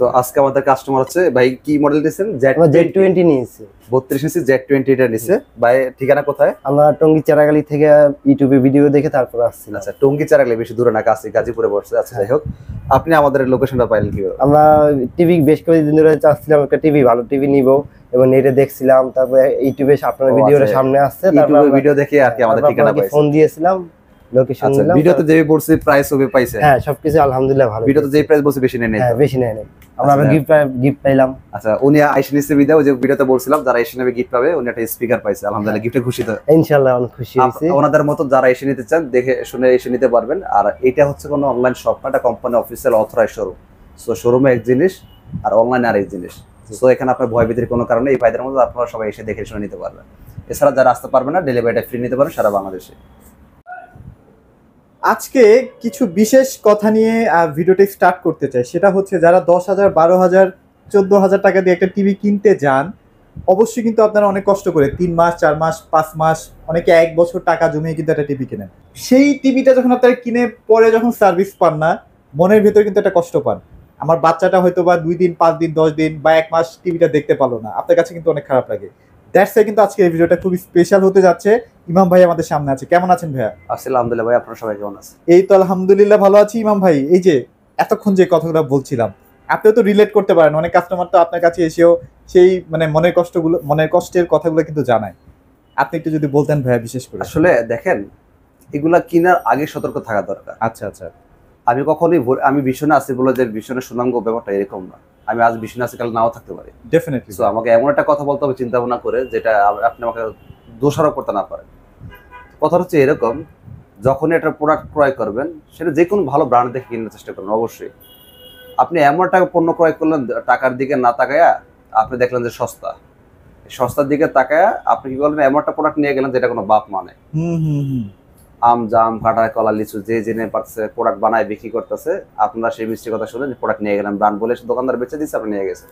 তো আজকে আমাদের কাস্টমার হচ্ছে ভাই কি মডেল দিয়েছেন? Z20 নিয়েছি। 32 ইঞ্চি Z20 এটা নিছে ভাই। ঠিকানা কোথায়? আমরা টঙ্গী চারাগালি থেকে ইউটিউবে ভিডিও দেখে তারপর আসছিলাম। আচ্ছা, টঙ্গী চারাগালি বেশি দূরে না, কাছে গাজীপুরে পড়ছে। আচ্ছা যাই হোক, আপনি আমাদের লোকেশনটা পাইলেন কিভাবে? আমরা টিভি বেশ কয়েকদিন ধরে চাচ্ছিলাম একটা টিভি, ভালো টিভি নিব এবং নেটে দেখছিলাম, তারপরে ইউটিউবে আপনার ভিডিওটা সামনে আসছে, তারপর ভিডিও দেখে আর কি আমাদের ঠিকানা পাইছি, ফোন দিয়েছিলাম, লোকেশন দিলাম। ভিডিওতে যে বলছি প্রাইস হবে পাইছে? হ্যাঁ, সবকিছু আলহামদুলিল্লাহ ভালো। ভিডিওতে যে প্রাইস বলছি বেশি নেই নাই? হ্যাঁ, বেশি নেই নাই। আমরা গিফট পাইলাম। আচ্ছা, উনি আইসে নিছে ভিডিও, যে ভিডিওতে বলছিলাম যারা এসে নেবে গিফট পাবে, উনি একটা স্পিকার পাইছে আলহামদুলিল্লাহ। গিফটে খুশি তো? ইনশাআল্লাহ অনেক খুশি হইছি। ওনাদের মতো যারা এসে নিতে চান দেখে শুনে এসে নিতে পারবেন। আর এটা হচ্ছে কোনো অনলাইন শপ না, এটা company official authorize showroom. So শোরুমে এক জিনিস আর অনলাইনে আরেক জিনিস। সো এখানে আপনার ভয় ভীতির কোনো কারণে এই ভাইদের মধ্যে আপনারা সবাই এসে দেখে শুনে নিতে পারবেন। এছাড়া যারা আসতে পারবে না, ডেলিভারিটা ফ্রি নিতে পারেন সারা বাংলাদেশে। আজকে কিছু বিশেষ কথা নিয়ে ভিডিওটি স্টার্ট করতে চাই। সেটা হচ্ছে যারা 10,000, 12,000, 14,000 টাকা দিয়ে একটা টিভি কিনতে যান, অবশ্যই কিন্তু আপনারা অনেক কষ্ট করে 3 মাস, 4 মাস, 5 মাস, অনেকে 1 বছর টাকা জমিয়ে কিন্তু একটা টিভি কেনেন। সেই টিভিটা যখন আপনারা কিনে পরে যখন সার্ভিস পান না, মনের ভেতরে কিন্তু একটা কষ্ট পান। আমার বাচ্চাটা হয়তো বা 2 দিন, 5 দিন, 10 দিন বা 1 মাস টিভিটা দেখতে পারলো না, আপনার কাছে কিন্তু অনেক খারাপ লাগে। দ্যাটস ওয়াই কিন্তু আজকে এই ভিডিওটা খুবই স্পেশাল হতে যাচ্ছে। ইমাম ভাই আমাদের সামনে আছে। কেমন আছেন ভাইয়া? আলহামদুলিল্লাহ ভাই, আপনারা সবাই কেমন আছেন? এই তো আলহামদুলিল্লাহ ভালো আছি। ইমাম ভাই, এই যে এতক্ষণ যে কথাগুলো বলছিলাম, আপনিও তো রিলেট করতে পারেন। অনেক কাস্টমার তো আপনার কাছে এসেও সেই মানে মনের কষ্টের কথাগুলো কিন্তু জানায়। আপনি একটু যদি বলতেন ভাইয়া, বিশেষ করে। আসলে দেখেন, এগুলা কেনার আগে সতর্ক থাকা দরকার। আচ্ছা আচ্ছা। আমি কখনোই আমি ভীষণে আছি বলে যে ভীষণের সুনাঙ্গ ব্যাপারটা এরকম না। আমি আজ ভীষণে আছি, কাল নাও থাকতে পারি। ডেফিনেটলি। সো আমাকে এমন একটা কথা বলতে হবে চিন্তা ভাবনা করে, যেটা আপনি আমাকে দোষারোপ করতে না পারেন। কথা হচ্ছে এরকম, যখনই একটা প্রোডাক্ট ক্রয় করবেন, সেটা যে কোনো ভালো ব্র্যান্ড দেখে কেনার চেষ্টা করবেন। অবশ্যই আপনি এমন একটা পণ্য ক্রয় করলেন, টাকার দিকে না তাকায়া আপনি দেখলেন যে সস্তার দিকে তাকায়া আপনি কি করলেন, এমন একটা প্রোডাক্ট নিয়ে গেলেন যেটা কোনো বাপ মানে। আম, জাম, কাঁঠাল, কলা, লিচু যে জেনে পারছে প্রোডাক্ট বানায় বিক্রি করতেছে, আপনারা সেই মিষ্টি কথা শুনে প্রোডাক্ট নিয়ে গেলেন, ব্র্যান্ড বলে দোকানদার বেচে দিচ্ছে, আপনি নিয়ে গেছেন।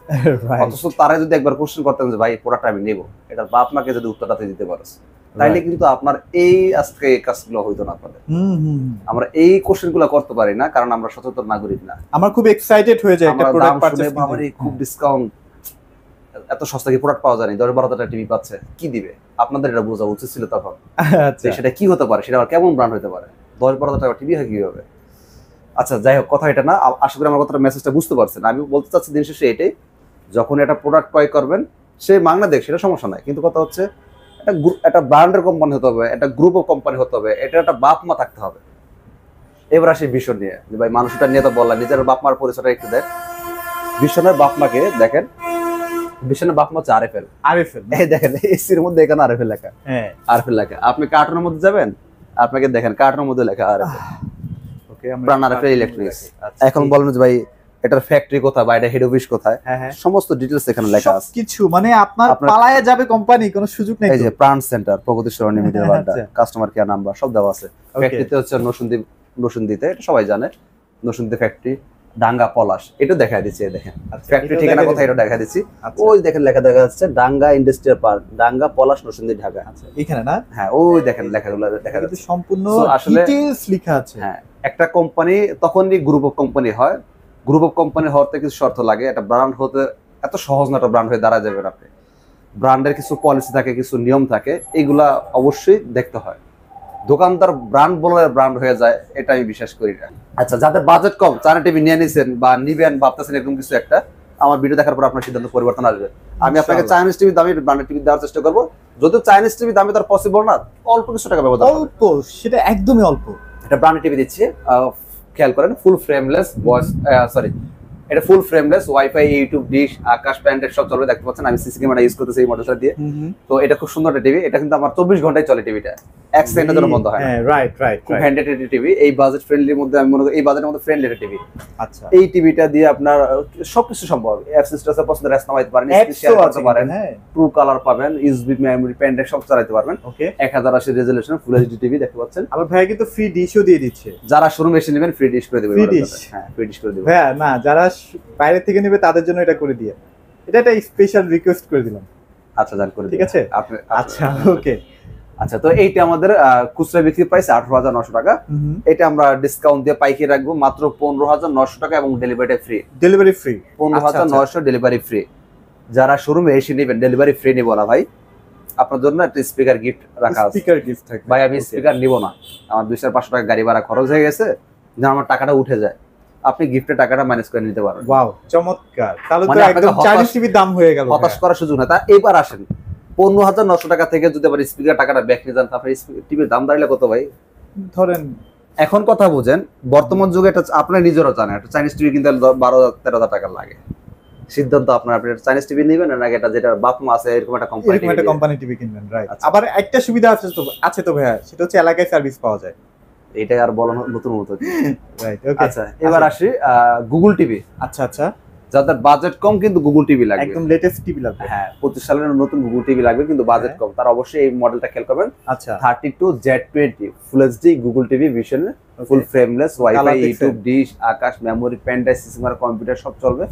অথচ তারা যদি একবার কোশ্চেন করতেন যে ভাই প্রোডাক্ট আমি নেবো, এটার বাপ মাকে যদি উত্তরটাতে দিতে পারছে, তাইলে কিন্তু আপনার এই আজকে এই কাজগুলো হইতো না। আপনাদের আমরা এই কোশ্চেন গুলো করতে পারি না, কারণ আমরা সচেতন নাগরিক না। আমার খুব এক্সাইটেড হয়ে যায় একটা প্রোডাক্ট পারচেজ করে, খুব ডিসকাউন্ট, এত সস্তা কি প্রোডাক্ট পাওয়া যায়নি, 10-12 টাকা টিভি পাচ্ছে, কি দিবে? আপনাদের এটা বোঝা উচিত ছিল তখন। সেটা কি হতে পারে, সেটা আবার কেমন ব্র্যান্ড হতে পারে, 10-12 টাকা টিভি হয় কিভাবে? আচ্ছা যাই হোক, কথা এটা না। আশা করি আমার কথাটা মেসেজটা বুঝতে পারছেন। আমি বলতে চাচ্ছি দিন শেষে এটাই, যখন একটা প্রোডাক্ট ক্রয় করবেন, সে বাংলাদেশ, সেটা সমস্যা নাই, কিন্তু কথা হচ্ছে একটা ব্র্যান্ডের কোম্পানি হতে হবে, একটা গ্রুপ অফ কোম্পানি হতে হবে, এটা একটা বাপ মা থাকতে হবে। এবার আসি ভীষণ নিয়ে, যে ভাই মানুষটা নিয়ে তো বললাম, নিজের বাপ মার পরিচয়টা একটু দেখ। ভীষণের বাপ মাকে দেখেন, ভীষণের বাপ মা হচ্ছে আরএফএল। এই দেখেন এসির মধ্যে এখানে আরএফএল লেখা। হ্যাঁ, আরএফএল লেখা। আপনি কার্টুনের মধ্যে যাবেন, আপনাকে দেখেন কার্টুনের মধ্যে লেখা আরএফএল। ওকে, আমরা আরএফএল ইলেকট্রনিক্স। এখন বলেন যে ভাই এটার ফ্যাক্টরি কোথায় বা এটা হেড অফিস কোথায়, সমস্ত ডিটেইলস এখানে লেখা আছে। কিছু মানে আপনার পালায়ে যাবে কোম্পানি, কোনো সুযোগ নেই। এই যে প্রাণ সেন্টার, প্রগতি সরণি, মিডিয়া বাড্ডা, কাস্টমার কেয়ার নাম্বার সব দেওয়া আছে। ফ্যাক্টরিতে হচ্ছে নরসিংদীতে, এটা সবাই জানে, নরসিংদী ফ্যাক্টরি, ডাঙ্গা পলাশ, এটা দেখাই দিচ্ছি। দেখেন ফ্যাক্টরি ঠিকানা কোথায়, এটা দেখা দিচ্ছি। ওই দেখেন লেখা দেখা যাচ্ছে, ডাঙ্গা ইন্ডাস্ট্রিয়াল পার্ক, ডাঙ্গা পলাশ, নরসিংদী, ঢাকা। এখানে না? হ্যাঁ, ওই দেখেন লেখাগুলো দেখা যাচ্ছে, সম্পূর্ণ ডিটেইলস লেখা আছে। হ্যাঁ, একটা কোম্পানি তখনই গ্রুপ অফ কোম্পানি হয়। গ্রুপ অফ কোম্পানি হওয়াতে কিছু শর্ত লাগে। একটা ব্র্যান্ড হতে এত সহজ না, একটা ব্র্যান্ড হয়ে দাঁড়া যাবেন আপনি। ব্র্যান্ডের কিছু পলিসি থাকে, কিছু নিয়ম থাকে, এগুলা অবশ্যই দেখতে হয়। দোকানদার ব্র্যান্ড বলে ব্র্যান্ড হয়ে যায়, এটা আমি বিশ্বাস করি না। আচ্ছা, যাদের বাজেট কম, চায়না টিভি নিয়ে নিছেন বা নিবেন ভাবতেছেন এরকম কিছু একটা, আমার ভিডিও দেখার পর আপনার সিদ্ধান্ত পরিবর্তন আসবে। আমি আপনাকে চাইনিজ টিভি দামি ব্র্যান্ডের টিভি দেওয়ার চেষ্টা করবো। যদিও চাইনিজ টিভি দামি তার পসিবল না, অল্প কিছু টাকা ব্যবধান, অল্প, সেটা একদমই অল্প। এটা ব্র্যান্ডের টিভি দিচ্ছে, খেয়াল করেন, ফুল ফ্রেমলেস ভয়েস, সরি, এটা full frameless, wifi, YouTube, dish, Akash, প্যান্ডেট সব চলবে, দেখতে পাচ্ছেন। আমি সিসি ক্যামেরা ইউজ করতেছি এই মডেলটা দিয়ে। তো এটা খুব সুন্দর একটা টিভি। এটা কিন্তু আমার 24 ঘন্টায় চলে টিভিটা, এক সেকেন্ডের জন্য বন্ধ হয় না। রাইট রাইট, খুব হ্যান্ডেড টিভি, এই বাজেট ফ্রেন্ডলির মধ্যে আমি মনে করি এই বাজেটের মধ্যে ফ্রেন্ডলি একটা টিভি। আচ্ছা, এই টিভিটা দিয়ে আপনার সবকিছু সম্ভব। অ্যাপ সিস্টেমে পছন্দের অ্যাপস নামাইতে পারেন, শেয়ার করতে পারেন, ট্রু কালার পাবেন, ইউএসবি মেমরি, প্যান্ডেট সব চালাতে পারবেন। ওকে, 1080 রেজোলিউশন ফুল এইচডি টিভি দেখতে পাচ্ছেন। আবার ভাই কিন্তু ফ্রি ডিশও দিয়ে দিচ্ছে। যারা শোরুমে এসে নেবেন ফ্রি ডিশ করে দেবে। Free dish? হ্যাঁ, ফ্রি ডিশ করে দেবে। হ্যাঁ, না, যারা বাইরে থেকে নেবে তাদের জন্য এটা করে দিয়ে, এটা একটা স্পেশাল রিকোয়েস্ট করে দিলাম। আচ্ছা, জান করে ঠিক আছে। আপনি, আচ্ছা, ওকে। আচ্ছা, তো এইটা আমাদের খুচরা বিক্রি প্রাইস 18,900 টাকা। এটা আমরা ডিসকাউন্ট দিয়ে পাইকারি রাখবো মাত্র 15,900 টাকা এবং delivery free. Delivery free 15,900 delivery free. যারা শোরুমে এসে নেবেন ডেলিভারি ফ্রি নিব না ভাই, আপনার জন্য একটা স্পিকার গিফট রাখা আছে। স্পিকার গিফট থাকবে ভাই আমি স্পিকার নিব না, আমার 200-500 টাকা গাড়ি ভাড়া খরচ হয়ে গেছে, যেন আমার টাকাটা উঠে যায়, আপনি গিফটের টাকাটা ম্যানেজ করে নিতে পারেন। ওয়াও চমৎকার, তাহলে তো মানে একদম আপনাকে চাইনিজ টিভির দাম হয়ে গেল। হতাশ করার সুযোগ না। তা এবার আসেন 15,900 টাকা থেকে যদি আবার স্পিকার টাকাটা ব্যাক নিয়ে যান, তারপরে টিভির দাম দাঁড়ালে কত ভাই? ধরেন এখন কথা বুঝেন, বর্তমান যুগে এটা আপনার নিজেরও জানেন, একটা চাইনিজ টিভি কিনতে 12,000-13,000 টাকা লাগে। সিদ্ধান্ত আপনার, আপনি চাইনিজ টিভি নেবেন নাকি এটা যেটা বাপ মা আছে এরকম একটা কোম্পানি, এরকম একটা কোম্পানি টিভি কিনবেন, রাইট। আবার একটা সুবিধা আছে তো ভাইয়া, সেটা হচ্ছে এলাকায় সার্ভিস পাওয়া যায়। এটা আর বলো নতুন মতো, রাইট ওকে। আচ্ছা এবার আসি গুগল টিভি। আচ্ছা আচ্ছা, যাদের বাজেট কম কিন্তু গুগল টিভি লাগবে, একদম লেটেস্ট টিভি লাগবে। হ্যাঁ 25 সালের নতুন গুগল টিভি লাগবে কিন্তু বাজেট কম, তার অবশ্যই এই মডেলটা খেয়াল করবেন। আচ্ছা 32Z20 full HD Google TV Vision, full frameless, wifi, YouTube, dish, Akash, memory, pen drive, system, computer সব চলবে।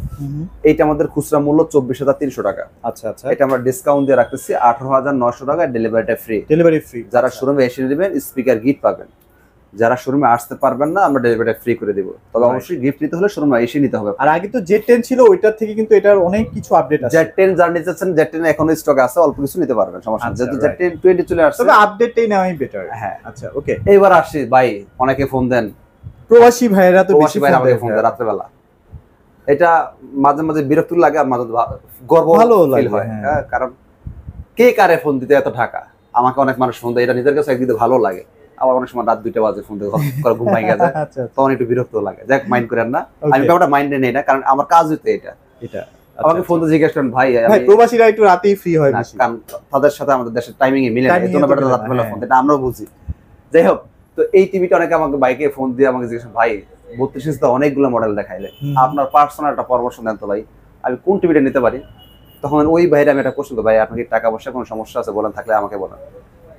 এইটা আমাদের খুচরা মূল্য 24,300 টাকা। আচ্ছা আচ্ছা, এটা আমরা ডিসকাউন্ট দিয়ে রাখতেছি 18,900 টাকা, ডেলিভারিটা ফ্রি। Delivery free. যারা শোরুমে এসে নেবেন স্পিকার গিফট পাবেন, যারা শোরুমে আসতে পারবেন না আমরা ডেলিভারিটা ফ্রি করে দিব। তবে অবশ্যই গিফট নিতে হলে শোরুমে এসে নিতে হবে। আর আগে তো Z10 ছিল, ওইটার থেকে কিন্তু এটার অনেক কিছু আপডেট আছে। Z10 যারা নিতে চাচ্ছেন, Z10 এখনো স্টকে আছে, অল্প কিছু নিতে পারবেন, সমস্যা নেই। আচ্ছা, যেহেতু Z10 20 চলে আসছে, তবে আপডেটটাই নেওয়াই বেটার। হ্যাঁ আচ্ছা ওকে। এবার আসি ভাই, অনেকে ফোন দেন, প্রবাসী ভাইয়েরা তো প্রবাসী বেশি ভাই আমাকে ফোন দেন রাত্রেবেলা। এটা মাঝে মাঝে বিরক্ত লাগে আর মাঝে গর্ব ভালো ফিল লাগে, হয়, হ্যাঁ। হ্যাঁ, কারণ কে কারে ফোন দিতে এত টাকা। আমাকে অনেক মানুষ ফোন দেয়, এটা নিজের কাছে একদিকে ভালো লাগে, আবার অনেক সময় রাত 2টা বাজে ফোন দিয়ে ঘুম ভেঙে যায়, আচ্ছা তখন একটু বিরক্ত লাগে। যাক মাইন্ড করেন না, Okay. আমি ব্যাপারটা মাইন্ডে নেই না, কারণ আমার কাজ হইতে এটা। এটা আমাকে ফোন দিয়ে জিজ্ঞেস করেন ভাই ভাই প্রবাসীরা একটু রাতেই ফ্রি হয় বেশি। কারণ তাদের সাথে আমাদের দেশের টাইমিং এ মিলে না, Timing এজন্য এ তো বেটার মিলে না, রাতবেলা হ্যাঁ। ফোন, এটা আমরাও বুঝি। যাই হোক, তো এই টিভিটা অনেকে আমাকে বাইকে ফোন দিয়ে আমাকে জিজ্ঞেস করেন, ভাই 32 ইঞ্চি তো অনেকগুলো মডেল দেখাইলে, আপনার পার্সোনাল একটা পরামর্শ দেন তো ভাই, আমি কোন টিভিটা নিতে পারি? তখন ওই ভাইরা আমি একটা কোশ্চেন করি, ভাই আপনার কি টাকা পয়সা কোনো সমস্যা আছে বলেন, থাকলে আমাকে বলেন।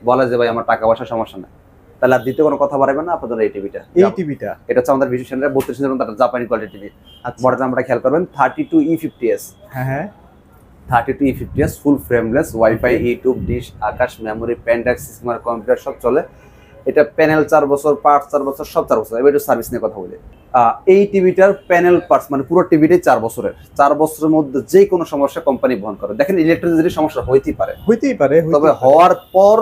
বলে যে ভাই আমার টাকা পয়সা সমস্যা নেই, তাহলে আর দ্বিতীয় কোনো কথা পারবেন না, আপনাদের এই টিভিটা। এই টিভিটা এটা হচ্ছে আমাদের ভিশন সেন্টার 32 ইঞ্চির মধ্যে একটা জাপানি কোয়ালিটি টিভি। আচ্ছা মডেল নাম্বারটা খেয়াল করবেন 32E50s। হ্যাঁ হ্যাঁ 32E50s full frameless, wifi, YouTube, dish, Akash, memory, pen drive, system, computer সব চলে। এটা প্যানেল 4 বছর, পার্টস 4 বছর, সব 4 বছর। এবার একটু সার্ভিস নিয়ে কথা বলি। এই টিভিটার প্যানেল পার্টস মানে পুরো টিভিটাই 4 বছরের। 4 বছরের মধ্যে যে কোনো সমস্যা কোম্পানি বহন করে। দেখেন ইলেকট্রিসিটির সমস্যা হইতেই পারে, হইতেই পারে, তবে হওয়ার পর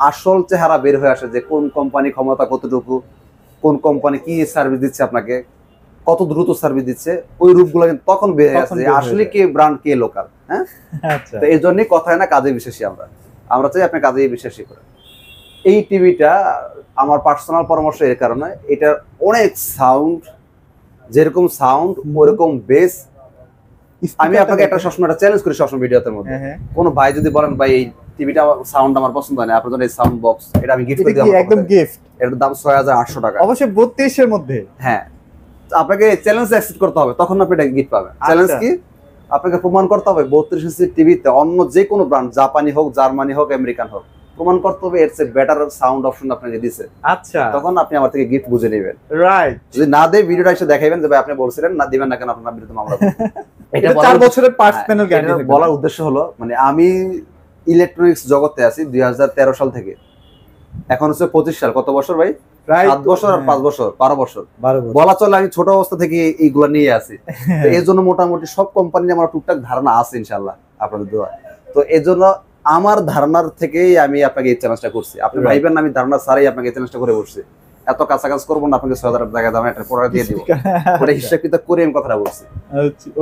আসল চেহারা বের হয়ে আসে যে কোন কোম্পানি ক্ষমতা কতটুকু, কোন কোম্পানি কি সার্ভিস দিচ্ছে আপনাকে, কত দ্রুত সার্ভিস দিচ্ছে, ওই রূপগুলো কিন্তু তখন বের হয়ে আসে যে আসলে কে ব্র্যান্ড কে লোকাল। হ্যাঁ, আচ্ছা তো এই জন্যই কথায় না কাজে বিশ্বাসী আমরা চাই আপনি কাজে বিশ্বাসী করেন। এই টিভিটা আমার পার্সোনাল পরামর্শ এর কারণে, এটার অনেক সাউন্ড, যেরকম সাউন্ড ওরকম বেস। আমি আপনাকে একটা সবসময় একটা চ্যালেঞ্জ করি সবসময় ভিডিওতে মধ্যে, হ্যাঁ কোনো ভাই যদি বলেন ভাই এই টিভিটা সাউন্ড আমার পছন্দ হয় না, আপনার জন্য এই সাউন্ড বক্স এটা আমি গিফট করে এটা দিই, কি একদম গিফট? এটার দাম 6,800 টাকা। অবশ্যই 32 এর মধ্যে। হ্যাঁ, আপনাকে চ্যালেঞ্জ অ্যাকসেপ্ট করতে হবে, তখন আপনি এটা গিফট পাবেন। চ্যালেঞ্জ কি? আপনাকে প্রমাণ করতে হবে 32 ইঞ্চি টিভিতে অন্য যে কোনো ব্র্যান্ড, জাপানি হোক, জার্মানি হোক, আমেরিকান হোক, প্রমাণ করতে হবে এর চেয়ে বেটার সাউন্ড অপশন আপনাকে দিছে। আচ্ছা তখন আপনি আমার থেকে গিফট বুঝে নেবেন। রাইট, যদি না দেয় ভিডিওটা এসে দেখাইবেন যে ভাই আপনি বলছিলেন, না দিবেন না কেন, আপনার বিরুদ্ধে মামলা করব। এটা 4 বছরের পার্টস প্যানেল গ্যারান্টি এটা বলার উদ্দেশ্য হলো, মানে আমি ইলেকট্রনিক্স জগতে আছি 2013 সাল থেকে, এখন হচ্ছে 25 সাল। কত বছর ভাই? 7 বছর আর 5 বছর, 12 বছর 12 বছর। বলা চলে। আমি ছোট অবস্থা থেকে এইগুলো নিয়ে আছি, তো এই জন্য মোটামুটি সব কোম্পানি আমার টুকটাক ধারণা আছে ইনশাল্লাহ আপনাদের দোয়া। তো এই জন্য আমার ধারণার থেকেই আমি আপনাকে এই চ্যালেঞ্জটা করছি। আপনি ভাইবেন না আমি ধারণা ছাড়াই আপনাকে এই চ্যালেঞ্জটা করে বসছি। এত কাছাকাছি করবো না, আপনাকে 6,000 টাকা দামে একটা প্রোডাক্ট দিয়ে দিব, ওটা হিসাব কিতাব করে আমি কথাটা বলছি।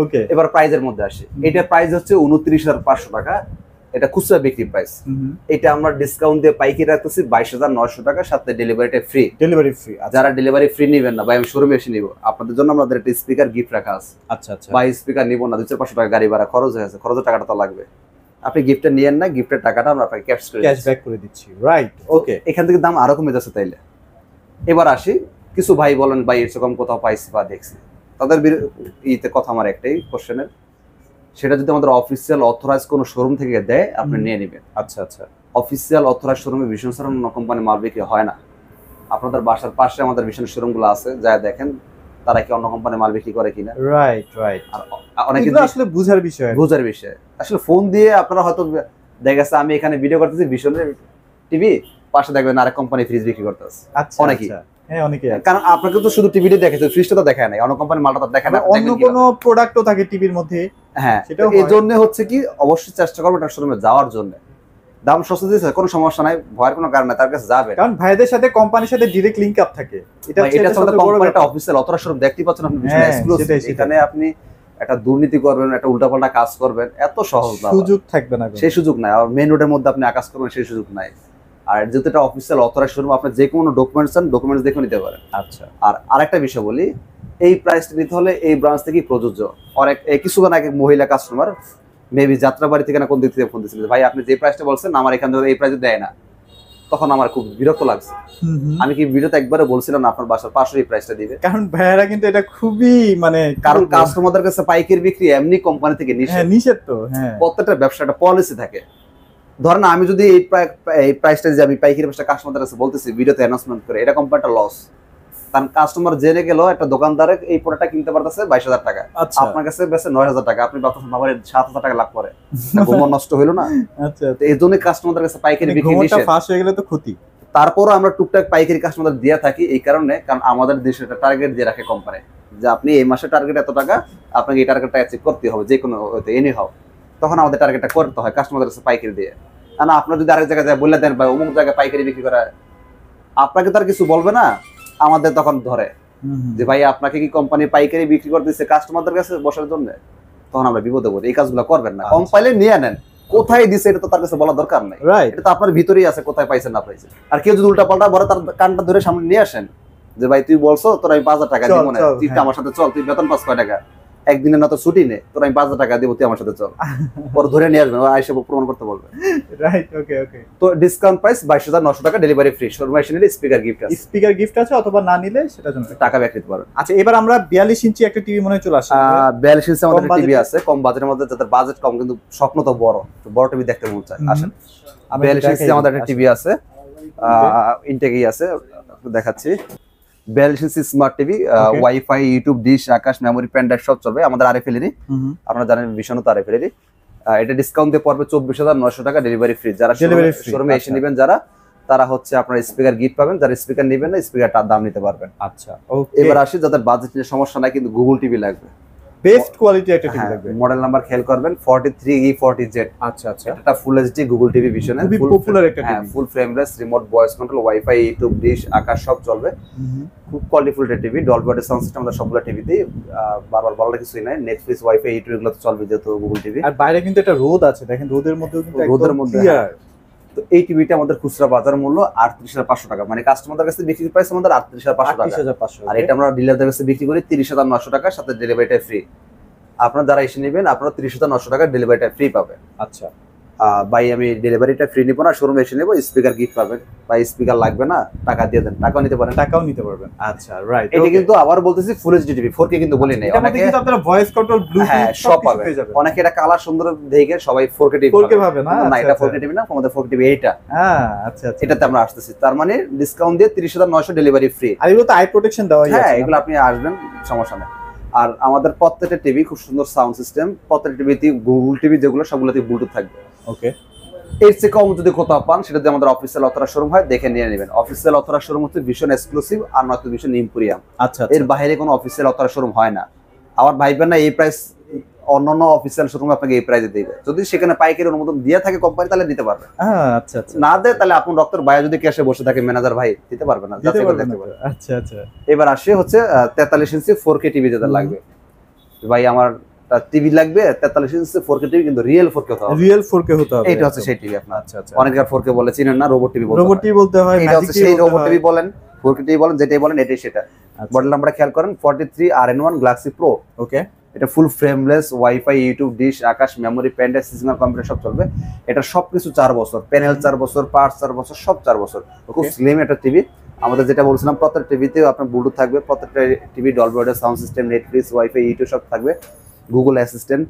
ওকে, এবার প্রাইজের মধ্যে আসি। এটার প্রাইস হচ্ছে 29,500 টাকা, এটা খুচরা বিক্রি প্রাইস। এটা আমরা ডিসকাউন্ট দিয়ে পাইকারি রাখতেছি 22,900 টাকা, সাথে ডেলিভারিটা ফ্রি। Delivery free. যারা ডেলিভারি ফ্রি নেবেন না ভাই, আমি শোরুমে এসে নিব, আপনাদের জন্য আমাদের একটা স্পিকার গিফট রাখা আছে। আচ্ছা আচ্ছা, ভাই স্পিকার নিব না, 200-500 টাকা গাড়ি ভাড়া খরচ হয়ে আছে, খরচের টাকাটা তো লাগবে। আপনি গিফটটা নিয়েন না, গিফটের টাকাটা আমরা আপনাকে ক্যাশব্যাক করে দিচ্ছি। রাইট, ওকে। এখান থেকে দাম আরো কমে যাচ্ছে তাইলে। এবার আসি, কিছু ভাই বলেন ভাই এর কম কোথাও পাইছি বা দেখছি, তাদের ইতে কথা আমার একটাই কোশ্চেনের, সেটা যদি আমাদের অফিসিয়াল অথরাইজ কোনো শোরুম থেকে দেয় আপনি নিয়ে নেবেন। আচ্ছা আচ্ছা, অফিসিয়াল অথরাইজ শোরুমে ভীষণ সারা অন্য কোম্পানি মাল বিক্রি হয় না। আপনাদের বাসার পাশে আমাদের ভীষণ শোরুমগুলো আছে, যা দেখেন তারা কি অন্য কোম্পানি মাল বিক্রি করে কিনা। রাইট রাইট, আর অনেকে আসলে বুঝার বিষয়, বুঝার বিষয়। আসলে ফোন দিয়ে আপনারা হয়তো দেখা গেছে আমি এখানে ভিডিও করতেছি ভীষণের টিভি, পাশে দেখবেন আরেক কোম্পানি ফ্রিজ বিক্রি করতেছে। আচ্ছা অনেকেই। আচ্ছা। হ্যাঁ অনেকেই আছে। কারণ আপনাকে তো শুধু টিভিতে দেখেছে, ফ্রিজটা তো দেখায় নাই, অন্য কোম্পানির মালটা তো দেখায় না। অন্য দেখবেন কোনো কিভাবে? প্রোডাক্টও থাকে টিভির মধ্যে। হ্যাঁ, সেটাও এই হয়। জন্য হচ্ছে কি অবশ্যই চেষ্টা করবেন একটা শোরুমে যাওয়ার জন্য। দাম সস্তা দিয়েছে কোনো সমস্যা নাই, ভয়ের কোনো কারণ নাই, তার কাছে যাবেন। কারণ ভাইদের সাথে কোম্পানির সাথে ডাইরেক্ট লিংক আপ থাকে। এটা ভাই, হচ্ছে এটা এটা হচ্ছে সবচেয়ে বড় কোম্পানিটা ব্যাপার। অফিসিয়াল অথরা শোরুম দেখতেই পাচ্ছেন আপনি, পিছনে হ্যাঁ, এক্সক্লুসিভ। সেটাই, সেটাই। এখানে আপনি একটা দুর্নীতি করবেন, একটা উল্টাপাল্টা কাজ করবেন, এত সহজ না। সুযোগ থাকবে না কোনো। সেই সুযোগ নাই। আর মেইন রোডের মধ্যে আপনি কাজ করবেন, সেই সুযোগ নাই। আর যেহেতু এটা অফিসিয়াল অথরাইজ শোরুম, আপনি যে কোনো ডকুমেন্টস দেখে নিতে পারেন। আচ্ছা আর আরেকটা বিষয় বলি, এই প্রাইসটা নিতে হলে এই ব্রাঞ্চ থেকেই প্রযোজ্য। অনেক কিছুক্ষণ আগে মহিলা কাস্টমার মেবি যাত্রাবাড়ি থেকে না কোন দিক থেকে ফোন দিচ্ছিল, ভাই আপনি যে প্রাইসটা বলছেন আমার এখান থেকে এই প্রাইসে দেয় না। তখন আমার খুব বিরক্ত লাগছে। আমি কি ভিডিওতে একবারে বলছিলাম না আপনার বাসার পাশে এই প্রাইসটা দিবে? কারণ ভাইয়ারা কিন্তু এটা খুবই মানে কারণ কাস্টমারদের কাছে পাইকারি বিক্রি এমনি কোম্পানি থেকে হ্যাঁ নিষেধ তো। হ্যাঁ প্রত্যেকটা ব্যবসা একটা পলিসি থাকে। ধরেন আমি যদি এই প্রাইসটা যে আমি পাইকারি ব্যবসা কাস্টমারদের কাছে বলতেছি ভিডিওতে অ্যানাউন্সমেন্ট করে, এটা কোম্পানিটা লস। কারণ কাস্টমার জেনে গেল একটা দোকানদারে এই প্রোডাক্টটা কিনতে পারতেছে 22,000 টাকা, আচ্ছা আপনার কাছে বেচে 9,000 টাকা, আপনি ভাবতেছেন বাবার 7,000 টাকা লাভ করে, ঘুমন নষ্ট হইলো না? আচ্ছা তো এই জন্য কাস্টমারদের কাছে পাইকারি বিক্রি ঘুমটা নিষেধ। ফাঁস হয়ে গেলে তো ক্ষতি। তারপরও আমরা টুকটাক পাইকারি কাস্টমারদের দিয়ে থাকি এই কারণে, কারণ আমাদের দেশে একটা টার্গেট দিয়ে রাখে কোম্পানি যে আপনি এই মাসে টার্গেট এত টাকা, আপনাকে এই টার্গেটটা অ্যাচিভ করতে হবে যে কোনো এনি হোক। তখন আমাদের টার্গেটটা করতে হয় কাস্টমারদের কাছে পাইকারি দিয়ে। না আপনার যদি আরেক জায়গায় যায় বলে দেন ভাই অমুক জায়গায় পাইকারি বিক্রি করা, আপনাকে তো আর কিছু বলবে না, আমাদের তখন ধরে যে ভাই আপনাকে কি কোম্পানি পাইকারি বিক্রি করে দিচ্ছে কাস্টমারদের কাছে বসার জন্য, তখন আমরা বিপদে পড়ি। এই কাজগুলো করবেন না। কম পাইলে নিয়ে নেন, কোথায় দিছে এটা তো তার কাছে বলা দরকার নাই, রাইট। এটা তো আপনার ভিতরেই আছে কোথায় পাইছেন না পাইছেন। আর কেউ যদি উল্টা পাল্টা বলে তার কানটা ধরে সামনে নিয়ে আসেন যে ভাই তুই বলছো তোর আমি 5,000 টাকা দিব না, তুই আমার সাথে চল, তুই বেতন পাস কয় টাকা, একদিনের না তো ছুটি নে, তোর আমি 5,000 টাকা দিব, তুই আমার সাথে চল। পরে ধরে নিয়ে আসবেন, আইসা প্রমাণ করতে বলবে। রাইট ওকে ওকে। তো ডিসকাউন্ট প্রাইস 22,900 টাকা, ডেলিভারি ফ্রি। শোরুমে এসে নিলে স্পিকার গিফট আছে, স্পিকার গিফট আছে, অথবা না নিলে সেটা জন্য টাকা ব্যাক নিতে পারবেন। আচ্ছা এবার আমরা 42 ইঞ্চি একটা টিভি মনে হয় চলে আসছে। 42 ইঞ্চি আমাদের কম টিভি বাজেটে? আছে, কম বাজেটের মধ্যে, যাদের বাজেট কম কিন্তু স্বপ্ন তো বড়, তো বড় টিভি দেখতে মন চায়। আসেন, 42 ইঞ্চি আমাদের একটা টিভি আছে, ইনটেকই আছে, দেখাচ্ছি। 42 inch smart TV, wifi, YouTube, dish, Akash, memory, pen drive সব চলবে। আমাদের আরএফএলই, আপনারা জানেন ভীষণ তো আরএফএলই। এটা ডিসকাউন্ট দিয়ে পড়বে 24,900 টাকা, ডেলিভারি ফ্রি। যারা শোরুমে এসে নেবেন যারা, তারা হচ্ছে আপনার স্পিকার গিফট পাবেন, যারা স্পিকার নেবেন না স্পিকারটার দাম নিতে পারবেন। আচ্ছা ওকে। এবার আসি যাদের বাজেট নিয়ে সমস্যা নাই কিন্তু গুগল টিভি লাগবে, বেস্ট কোয়ালিটি একটা টিভি লাগবে। মডেল নাম্বার খেয়াল করবেন 43E40Z। আচ্ছা আচ্ছা এটা ফুল এইচডি গুগল টিভি ভিশনে, খুবই পপুলার একটা TV. Full frameless, remote voice control, wifi, YouTube, dish, Akash সব চলবে। খুব কোয়ালিটিফুল TV, Dolby audio sound system আমাদের সবগুলো টিভিতেই, বারবার বলার কিছুই নাই। নেটফ্লিক্স, ওয়াইফাই, ইউটিউব এগুলো তো চলবে যেহেতু গুগল টিভি। আর বাইরে কিন্তু একটা রোদ আছে, দেখেন রোদের মধ্যেও কিন্তু রোদের একদম মধ্যে, ক্লিয়ার। তো এই টিভিটা আমাদের খুচরা বাজার মূল্য 38,500 টাকা, মানে কাস্টমারদের কাছে বিক্রি প্রাইস আমাদের 38,500 টাকা। 38,500। আর এটা আমরা ডিলারদের কাছে বিক্রি করি 30,900 টাকা, সাথে ডেলিভারিটা ফ্রি। আপনারা যারা এসে নেবেন আপনারা 30,900 টাকা ডেলিভারিটা ফ্রি পাবেন। আচ্ছা ভাই আমি ডেলিভারিটা ফ্রি নিব না, শোরুমে এসে নেবো, স্পিকার গিফট পাবেন। ভাই স্পিকার লাগবে না, টাকা দিয়ে দেন, টাকাও নিতে পারেন, টাকাও নিতে পারবেন। আচ্ছা রাইট। এটা কিন্তু আবার বলতেছি ফুল এইচডি টিভি, 4K কিন্তু বলি নাই। এটার মধ্যে কিন্তু আপনারা ভয়েস কন্ট্রোল, হ্যাঁ ব্লুটুথ সব পাবেন। অনেকে এটা কালার সুন্দর দেখে সবাই 4K টিভি 4K ভাবে না। না, এটা 4K টিভি না, আমাদের 4K টিভি এইটা। হ্যাঁ আচ্ছা আচ্ছা, এটাতে আমরা আসতেছি, তার মানে ডিসকাউন্ট দিয়ে 30,900 ডেলিভারি ফ্রি। আর এগুলো তো আই প্রোটেকশন দেওয়া আছে। হ্যাঁ এগুলো আপনি আসবেন, সমস্যা নেই। আর আমাদের প্রত্যেকটা টিভি খুব সুন্দর সাউন্ড সিস্টেম, প্রত্যেকটা টিভিতে গুগল টিভি যেগুলো সবগুলোতে ব্লুটুথ থাকবে। ওকে। এর চেয়ে কম যদি কোথাও পান সেটা যদি আমাদের অফিসিয়াল অথরা শোরুম হয় দেখে নিয়ে নেবেন। অফিসিয়াল অথরা শোরুম হচ্ছে ভীষণ এক্সক্লুসিভ, আর নয়তো ভীষণ ইম্পোরিয়াম। আচ্ছা এর বাইরে কোনো অফিসিয়াল অথরা শোরুম হয় না। আবার ভাইবেন না এই প্রাইস অন্যান্য অফিসিয়াল শোরুমে আপনাকে এই প্রাইসে দিবে, যদি সেখানে পাইকারি অনুমোদন দিয়ে থাকে কোম্পানি তাহলে দিতে পারবে। আচ্ছা আচ্ছা, না দেয় তাহলে আপনি রক্তের বাইরে যদি ক্যাশে বসে থাকে ম্যানেজার ভাই দিতে পারবে না, দিতে পারবে না। দেখতে পারবে। আচ্ছা আচ্ছা। এবার আসে হচ্ছে 43 ইঞ্চি 4K টিভি যাদের লাগবে, ভাই আমার টিভি লাগবে 43 ইঞ্চি 4K টিভি, কিন্তু রিয়েল 4K হতে হবে, রিয়েল 4K হতে হবে। এইটা হচ্ছে সেই টিভি আপনার। আচ্ছা আচ্ছা। অনেকে আর 4K বলে চিনেন না, রোবট টিভি বলতে রোবট টিভি বলতে হয়, এটা হচ্ছে সেই রোবট টিভি বলেন, 4K টিভি বলেন, যেটাই বলেন এটাই সেটা। মডেল নাম্বারটা খেয়াল করেন 43RN1 গ্যালাক্সি প্রো। ওকে। এটা full frameless, wifi, YouTube, dish, Akash, memory, pen drive, signal computer সব চলবে। এটা সবকিছু 4 বছর, প্যানেল 4 বছর, পার্টস 4 বছর, সব 4 বছর। খুব স্লিম একটা টিভি। আমাদের যেটা বলছিলাম প্রত্যেক টিভিতেও আপনার ব্লুটুথ থাকবে, প্রত্যেকটা TV Dolby audio sound system, Netflix, wifi, YouTube সব থাকবে, গুগল অ্যাসিস্ট্যান্ট।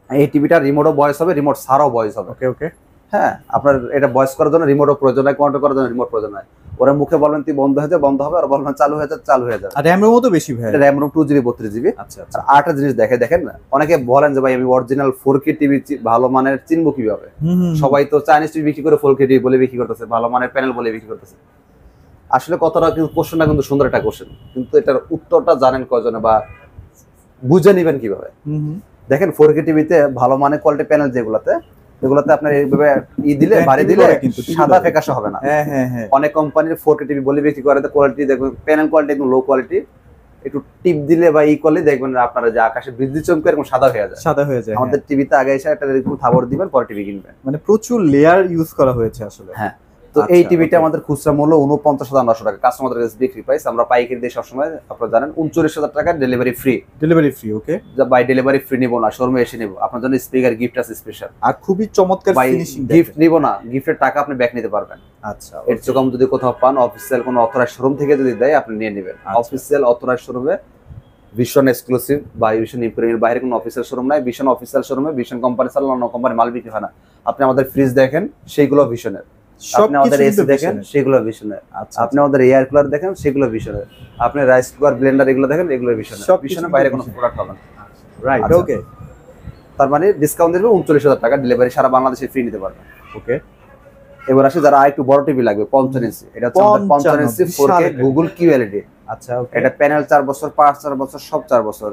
এই টিভিটা রিমোটও ভয়েস হবে, রিমোট ছাড়াও ভয়েস হবে। ওকে ওকে। হ্যাঁ আপনার এটা ভয়েস করার জন্য রিমোটও প্রয়োজন হয়, কন্ট্রোল করার জন্য রিমোট প্রয়োজন হয়। ওরা মুখে বলবেন তুই বন্ধ হয়ে যায় বন্ধ হবে, আর বলবেন চালু হয়ে যায় চালু হয়ে যাবে। আর র্যামের মতো বেশি ভাই। এটা র্যাম রোম 2GB 32GB। আচ্ছা আর আরেকটা জিনিস দেখেন না, অনেকে বলেন যে ভাই আমি অরিজিনাল 4K টিভি ভালো মানের চিনবো কিভাবে? সবাই তো চাইনিজ টিভি বিক্রি করে 4K টিভি বলে বিক্রি করতেছে, ভালো মানের প্যানেল বলে বিক্রি করতেছে। আসলে কতটা কিন্তু কোশ্চেনটা কিন্তু সুন্দর একটা কোশ্চেন, কিন্তু এটার উত্তরটা জানেন কয়জনে বা বুঝে নেবেন কিভাবে? দেখেন 4K টিভিতে ভালো মানের কোয়ালিটি প্যানেল যেগুলোতে, এগুলোতে আপনার এইভাবে দিলে বাড়ি দিলে কিন্তু সাদা ফ্যাকাশে হবে না। অনেক কোম্পানির 4K টিভি বলে বিক্রি করে কোয়ালিটি দেখবেন, প্যানেল কোয়ালিটি একদম লো কোয়ালিটি, একটু টিপ দিলে বা করলে দেখবেন আপনারা যে আকাশে বিদ্যুৎ চমকে এরকম সাদা হয়ে যায়। সাদা হয়ে যায়। আমাদের টিভিতে আগে এসে একটা এরকম থাবর দিবেন, পরে টিভি কিনবেন। মানে প্রচুর লেয়ার ইউজ করা হয়েছে আসলে। হ্যাঁ, তো এই টিভিটা আমাদের খুচরা মূল্য 49,900 টাকা, কাস্টমারদের কাছে বিক্রি প্রাইস। আমরা পাইকারি দিয়ে সবসময় আপনারা জানেন 39,000 টাকা delivery free. Delivery free, okay. বাই ডেলিভারি ফ্রি নিব না, শোরুমে এসে নিব, আপনার জন্য স্পিকার গিফট আছে স্পেশাল। আর খুবই চমৎকার বাই ফিনিশিং। গিফট নিব না, গিফটের টাকা আপনি ব্যাক নিতে পারবেন। আচ্ছা, এর চেয়ে কম যদি কোথাও পান, অফিসিয়াল কোনো অথরাইজড শোরুম থেকে যদি দেয় আপনি নিয়ে নেবেন। অফিসিয়াল অথরাইজড শোরুমে ভিশন এক্সক্লুসিভ বা ভিশন ইম্পেরিয়ার বাইরে কোনো অফিসিয়াল শোরুম নাই। ভিশন অফিসিয়াল শোরুমে ভিশন কোম্পানি ছাড়া অন্য কোম্পানি মাল বিক্রি হয় না। আপনি আমাদের ফ্রিজ দেখেন, সেইগুলো ভিশনের। আপনি আমাদের এসি দেখেন, সেগুলো ভিশনের। আপনি আমাদের এয়ার কুলার দেখেন, সেগুলো ভিশনের। আপনি রাইস কুকার ব্লেন্ডার এগুলো দেখেন, এগুলো ভিশনের। ভিশনের বাইরে কোনো প্রোডাক্ট পাবেন না। রাইট, ওকে। তার মানে ডিসকাউন্ট দেবে 39,000 টাকা, ডেলিভারি সারা বাংলাদেশে ফ্রি নিতে পারবেন। ওকে। এবার আসে যারা আরেকটু বড় টিভি লাগবে, 55 ইঞ্চি, এটা হচ্ছে আমাদের 55 ইঞ্চি 4K গুগল কিউএলইডি। আচ্ছা, ওকে। এটা প্যানেল 4 বছর, পার্ট 4 বছর, সব 4 বছর।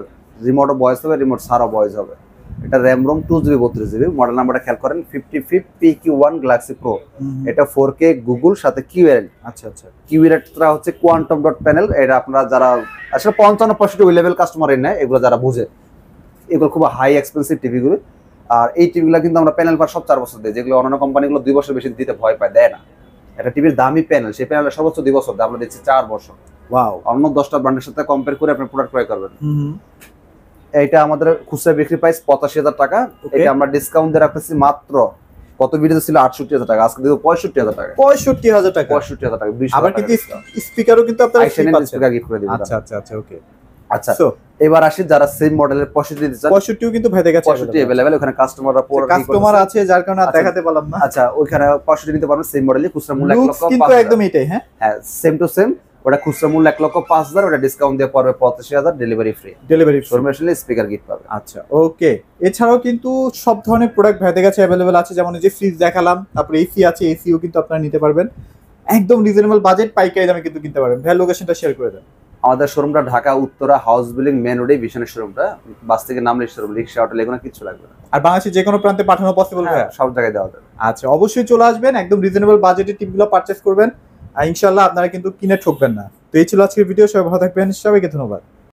রিমোটও ভয়েস হবে, রিমোট ছাড়াও ভয়েস হবে। এটা RAM ROM 2GB 32GB। Model নাম্বারটা খেয়াল করেন 55PQ1 গ্যালাক্সি প্রো। এটা 4K গুগল সাথে কিউএলইডি। আচ্ছা আচ্ছা। কিউএলইডিটা হচ্ছে কোয়ান্টাম ডট প্যানেল। এটা আপনারা যারা আসলে 55-65 লেভেল কাস্টমার নেয়, এগুলো যারা বুঝে, এগুলো খুব হাই এক্সপেন্সিভ টিভিগুলো। আর এই টিভিগুলো কিন্তু আমরা প্যানেল পার সব 4 বছর দেয়, যেগুলো অন্যান্য কোম্পানিগুলো 2 বছর বেশি দিতে ভয় পায়, দেয় না। একটা টিভির দামি প্যানেল, সেই প্যানেলের সর্বোচ্চ 2 বছর দেয়, আমরা দিচ্ছি 4 বছর। ওয়াও। অন্য 10টা ব্র্যান্ডের সাথে কম্পেয়ার করে আপনি প্রোডাক্ট ক্রয় করবেন। এইটা আমাদের খুচরা বিক্রি প্রাইস 85,000 টাকা। এটা আমরা ডিসকাউন্ট দিয়ে রাখতেছি মাত্র, কত ভিডিওতে ছিল 68,000 টাকা, আজকে দিব 65,000 টাকা। 65,000 টাকা। 65,000 টাকা। আবার কিন্তু স্পিকারও কিন্তু আপনারা ফ্রি পাচ্ছেন। স্পিকার গিফট করে দিবেন। আচ্ছা আচ্ছা আচ্ছা, ওকে। আচ্ছা, এবার আসি যারা সেম মডেলের 65 দিতে চান। 65ও কিন্তু ভাই দেখা যাচ্ছে 65 अवेलेबल, ওখানে কাস্টমাররা কাস্টমার আছে যার কারণে আর দেখাতে পারলাম না। আচ্ছা, ওখানে 65 নিতে পারবেন, সেম মডেলই, খুচরা মূল্য 1 লক্ষ 5,000 কিন্তু একদম এটাই। হ্যাঁ হ্যাঁ, সেম টু সেম। ওটা খুচরা মূল্য 1,05,000, ওটা ডিসকাউন্ট দিয়ে পড়বে 85,000, ডেলিভারি ফ্রি। Delivery free. শোরুমে আসলে স্পিকার গিফট পাবে। আচ্ছা, ওকে। এছাড়াও কিন্তু সব ধরনের প্রোডাক্ট ভাইদের কাছে अवेलेबल আছে, যেমন এই যে ফ্রিজ দেখালাম, তারপরে এসি আছে, এসিও কিন্তু আপনারা নিতে পারবেন একদম রিজনেবল বাজেট, পাইকারি দামে কিন্তু কিনতে পারবেন। ভাই লোকেশনটা শেয়ার করে দেন। আমাদের শোরুমটা Dhaka Uttara house building main রোডে, ভিশনের শোরুমটা। বাস থেকে নামলে শোরুম, রিক্সা, অটো, এগুলো কিছু লাগবে না। আর বাংলাদেশের যে কোনো প্রান্তে পাঠানো পসিবল ভাই? সব জায়গায় দেওয়া যাবে। আচ্ছা, অবশ্যই চলে আসবেন, একদম রিজনেবল বাজেটে টিপগুলো পারচেজ করবেন, আর ইনশাআল্লাহ আপনারা কিন্তু কিনে ঠকবেন না। তো এই ছিল আজকের ভিডিও, সবাই ভালো থাকবেন, সবাইকে ধন্যবাদ।